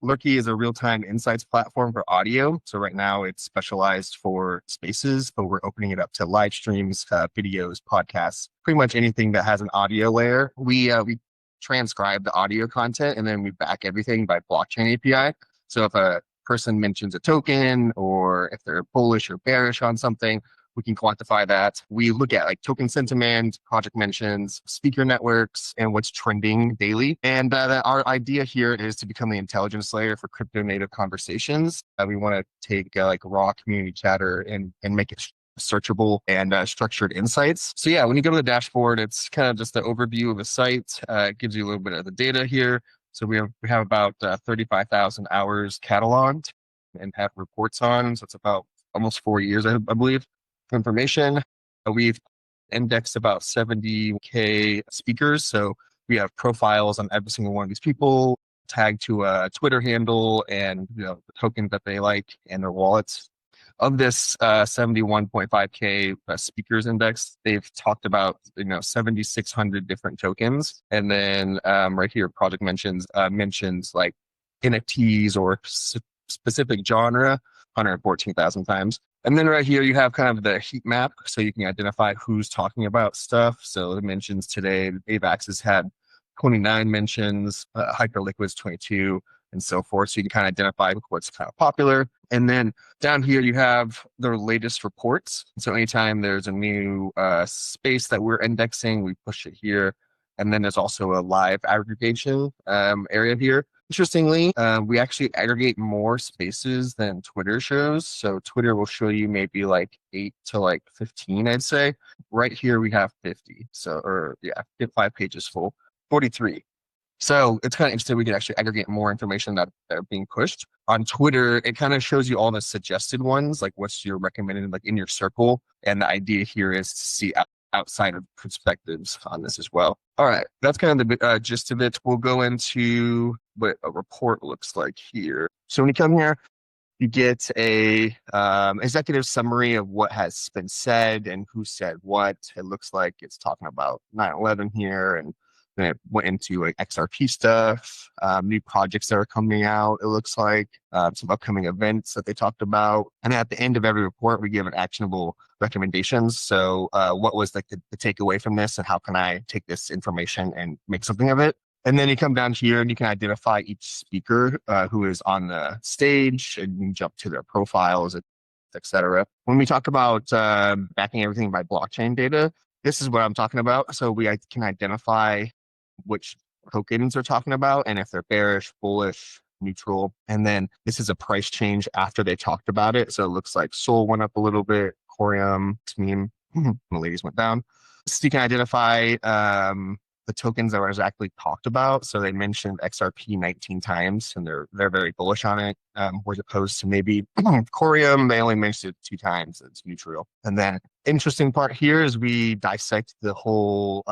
Lurky is a real-time insights platform for audio. So right now it's specialized for spaces, but we're opening it up to live streams, videos, podcasts, pretty much anything that has an audio layer. We transcribe the audio content and then we back everything by blockchain API. So if a person mentions a token or if they're bullish or bearish on something, we can quantify that. We look at like token sentiment, project mentions, speaker networks, and what's trending daily. And our idea here is to become the intelligence layer for crypto native conversations. We want to take like raw community chatter and make it searchable and structured insights. So yeah, when you go to the dashboard, it's kind of just the overview of the site. It gives you a little bit of the data here. So we have about 35,000 hours cataloged and have reports on. So it's about almost 4 years, I believe, information. We've indexed about 70K speakers. So we have profiles on every single one of these people, tagged to a Twitter handle and the tokens that they like and their wallets. Of this 71.5K speakers index, they've talked about 7,600 different tokens. And then right here, project mentions like NFTs or specific genre, 114,000 times. And then right here, you have kind of the heat map, so you can identify who's talking about stuff. So the mentions today, AVAX has had 29 mentions, Hyperliquid's 22, and so forth. So you can kind of identify what's kind of popular. And then down here, you have the latest reports. So anytime there's a new space that we're indexing, we push it here. And then there's also a live aggregation area here. Interestingly, we actually aggregate more spaces than Twitter shows. So Twitter will show you maybe like 8 to like 15, I'd say. Right here, we have 50. So, or yeah, 5 pages full, 43. So it's kind of interesting. We can actually aggregate more information that are being pushed. On Twitter, it kind of shows you all the suggested ones, like what's your recommended, like in your circle. And the idea here is to see outside of perspectives on this as well. All right, that's kind of the gist of it. We'll go into what a report looks like here. So when you come here, you get a executive summary of what has been said and who said what. It looks like it's talking about 9/11 here, and then it went into like XRP stuff, new projects that are coming out. It looks like some upcoming events that they talked about. And at the end of every report, we give an actionable recommendations. So what was like the takeaway from this, and how can I take this information and make something of it? And then you come down here and you can identify each speaker who is on the stage, and you can jump to their profiles, etc. When we talk about backing everything by blockchain data, this is what I'm talking about. So we can identify which tokens are talking about and if they're bearish, bullish, neutral. And then this is a price change after they talked about it. So it looks like Sol went up a little bit, Corium, Meme, the ladies went down. So you can identify the tokens that were exactly talked about. So they mentioned XRP 19 times, and they're very bullish on it, as opposed to maybe Corium, they only mentioned it 2 times. It's neutral. And then interesting part here is we dissect the whole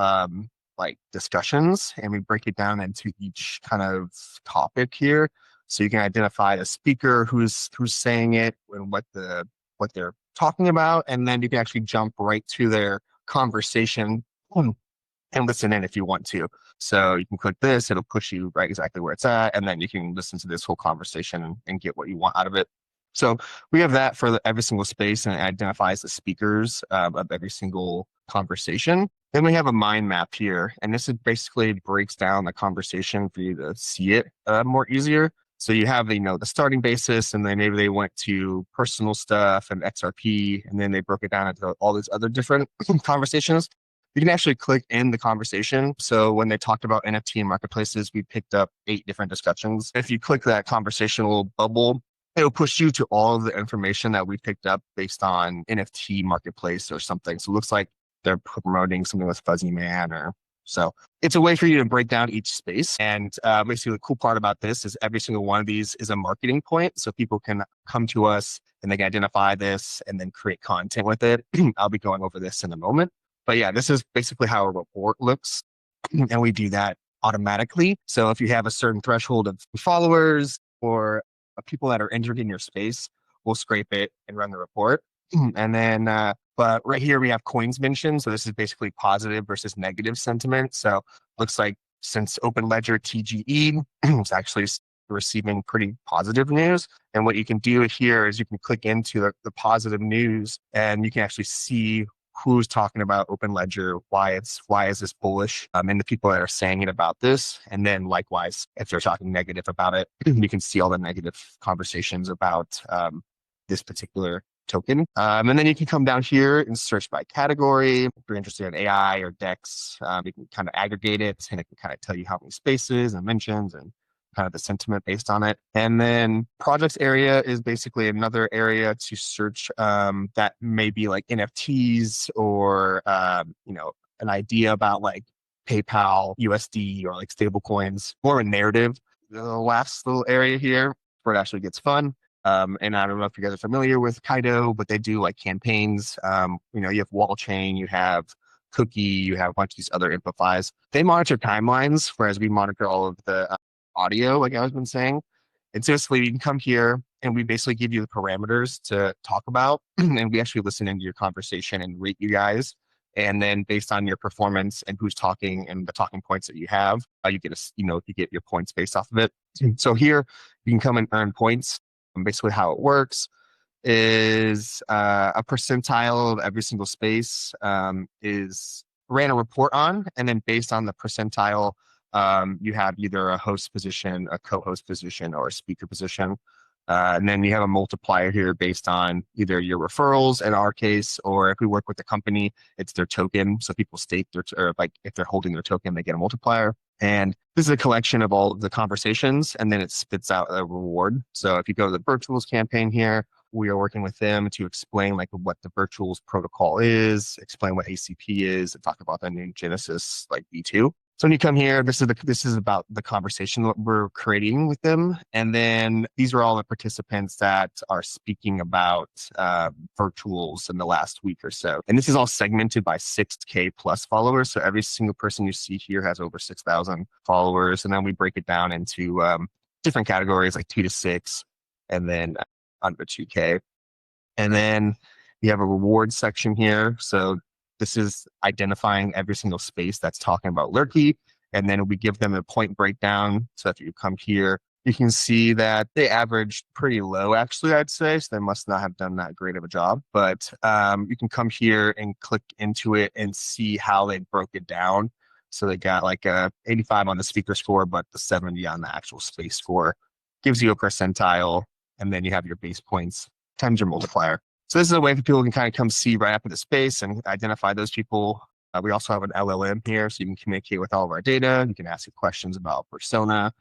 like discussions, and we break it down into each kind of topic here. So you can identify the speaker who's saying it and what they're talking about, and then you can actually jump right to their conversation and listen in if you want to. So you can click this, it'll push you right exactly where it's at, and then you can listen to this whole conversation and get what you want out of it. So we have that for every single space, and it identifies the speakers of every single conversation. Then we have a mind map here, and this is basically breaks down the conversation for you to see it more easier. So you have the starting basis, and then maybe they went to personal stuff and XRP, and then they broke it down into all these other different conversations. You can actually click in the conversation. So when they talked about NFT and marketplaces, we picked up 8 different discussions. If you click that conversational bubble, it'll push you to all of the information that we picked up based on NFT marketplace or something. So it looks like they're promoting something with Fuzzy Man or so. It's a way for you to break down each space. And basically the cool part about this is every single one of these is a marketing point. So people can come to us and they can identify this and then create content with it. I'll be going over this in a moment. But yeah, this is basically how a report looks. And we do that automatically. So if you have a certain threshold of followers or people that are entered in your space, we'll scrape it and run the report. And then, but right here we have coins mentioned. So this is basically positive versus negative sentiment. So looks like since Open Ledger TGE was actually receiving pretty positive news. And what you can do here is you can click into the positive news and you can actually see who's talking about Open Ledger, why is this bullish, and the people that are saying it about this. And then likewise, if they're talking negative about it, you can see all the negative conversations about this particular token. And then you can come down here and search by category. If you're interested in AI or DEX, you can kind of aggregate it and it can kind of tell you how many spaces and mentions and kind of the sentiment based on it. And then projects area is basically another area to search that may be like NFTs or, an idea about like PayPal, USD, or like stable coins, more of a narrative. The last little area here where it actually gets fun. And I don't know if you guys are familiar with Kaido, but they do like campaigns. You have wall chain, you have cookie, you have a bunch of these other amplifies. They monitor timelines, whereas we monitor all of the audio, like I was been saying. And so basically you can come here and we basically give you the parameters to talk about. And we actually listen into your conversation and rate you guys. And then based on your performance and who's talking and the talking points that you have, you get your points based off of it. So here you can come and earn points. And basically how it works is a percentile of every single space is ran a report on. And then based on the percentile, you have either a host position, a co-host position, or a speaker position. And then you have a multiplier here based on either your referrals in our case, or if we work with the company, it's their token. So people stake or like if they're holding their token, they get a multiplier. And this is a collection of all of the conversations, and then it spits out a reward. So if you go to the Virtuals campaign here, we are working with them to explain like what the Virtuals protocol is, explain what ACP is, and talk about the new Genesis like V2. So when you come here, this is about the conversation that we're creating with them. And then these are all the participants that are speaking about Virtuals in the last week or so. And this is all segmented by 6K plus followers. So every single person you see here has over 6,000 followers. And then we break it down into different categories like 2 to 6 and then under 2K. And then you have a reward section here. So this is identifying every single space that's talking about Lurky. And then we give them a point breakdown. So if you come here, you can see that they averaged pretty low, actually, I'd say. So they must not have done that great of a job. But you can come here and click into it and see how they broke it down. So they got like a 85 on the speaker score, but the 70 on the actual space score. Gives you a percentile. And then you have your base points times your multiplier. So this is a way for people can kind of come see right after the space and identify those people. We also have an LLM here, so you can communicate with all of our data. You can ask you questions about persona.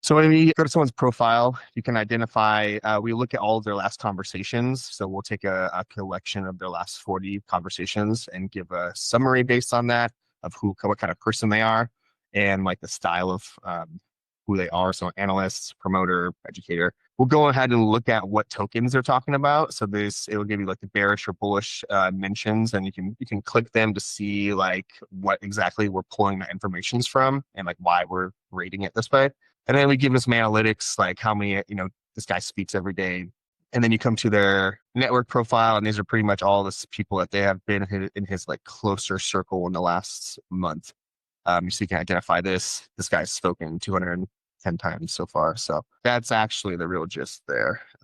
So when you go to someone's profile, you can identify, we look at all of their last conversations. So we'll take a collection of their last 40 conversations and give a summary based on that of what kind of person they are and like the style of who they are. So analysts, promoter, educator. We'll go ahead and look at what tokens they're talking about. So it will give you like the bearish or bullish mentions, and you can click them to see like what exactly we're pulling the informations from and like why we're rating it this way. And then we give them some analytics, like how many, this guy speaks every day. And then you come to their network profile, and these are pretty much all the people that they have been in his like closer circle in the last month. So you can identify this. This guy's spoken 210 times so far. So that's actually the real gist there.